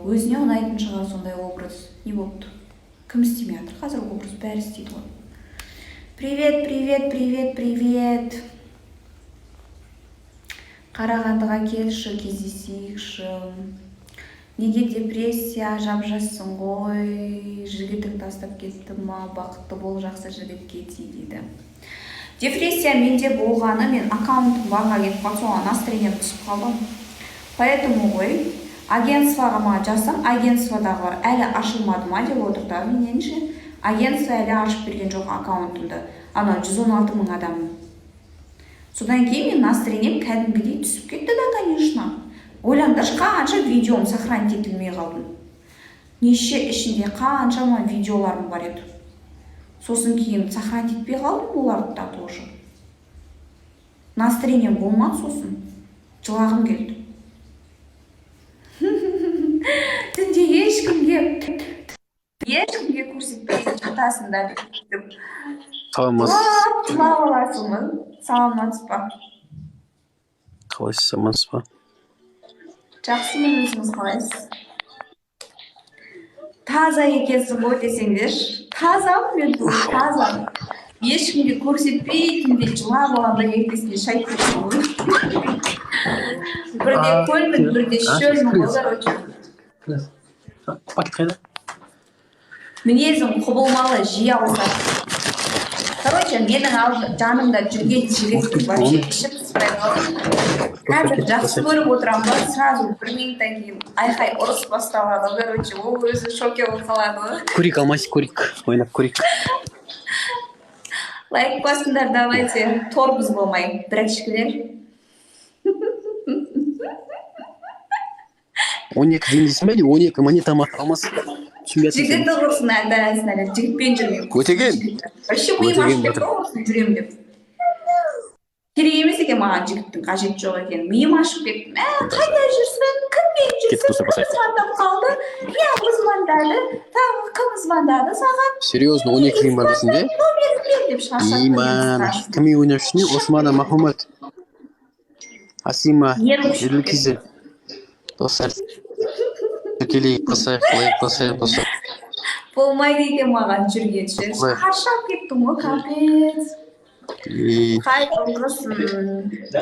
өзіне ұнайтын шығар сондай образ. Не болыпты? Кім істемей жатыр? Қазір образ бәрі істейді ғой. Привет, привет, привет, привет. Қарағандыға келші, кездесейікші. Неге депрессия, жап-жассың ғой, жігітің тастап кетті ма, бақытты бол, жақсы жігітке тей дейді. Депрессия менде болғаны, мен аккаунтым баға кетіп қалды, соған настроением түсіп қалдым. Поэтому ғой, агентствоға ма жазсам, агентстводағылар әлі ашылмады ма деп отыр да, меніңше. Агентство әлі ашып берген жоқ аккаунтымды. Ана 116 мың адам. Содан кейін мен настроением кәдімгідей түсіп кетті да, конечно. Ойлаңдаршы, қанша видеом сохранить етілмей қалдым. Неше ішінде қаншама видеоларым бар еді. Сосын кейін сохранить етпей қалдым оларды да тоже. Настроением болмады сосын. Жылағым келді. Түнде ешкімге көрсетпей жатасыңдар деп. Саламатсыз. Жылап саламатсыз ба? Қалайсыз, амансыз ба? Жақсымын, өзіңіз қалайсыз? Таза екенсің ғой десеңдерші. Тазамын мен, таза. Ешкімге көрсетпейтіндей жылап алғанда ертесінде шай көрсетіп ғой. Бірде көлмін, бірде шөлмін олар өте. Пакет қайда? Мінезім құбылмалы, жиі ауысады. Короче, менің жанымда жүрген жігіт вообще ішіп піспай қалды. Қазір жақсы көріп отырам ба, сразу бір минуттан кейін айқай ұрыс басталады. Короче, ол өзі шоке болып қалады. Көрейік, алмайсыз, көрейік. Ойнап көрейік. Лайк басыңдар, давайте. Торбыз болмай, бірәкшікілер. 12 деймізсің бәлі, 12 монетама алмасың. Жігітті құрсын әлі, жігітпен жүрмейм. Өтеген? Вообще миым ашып кетті ғой, жүрем деп. Керек емес екен маған жігіттің қажет жоқ екен. Миым ашып кеттім. Қайда жүрсің? Кіммен жүрсің? Кім звондап қалды? Я звондады. Там кім звондады саған? Серьезно, 12 дейм бар бізінде? Номерін бер деп шаршатты. Иман, кіммен ойнап жүрсің? Османа, Махмуд, Асима, Еділкизі. Достар, келейік, қосайық, достар. Болмайды екен маған жүргенше. Шаршап кеттім ғой, капец. Қай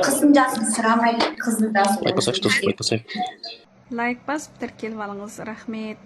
қыздың жасын сұрамайды, қыздың да лайк басайық, достар, лайк басайық. Лайк басып тіркеліп алыңыз, рахмет.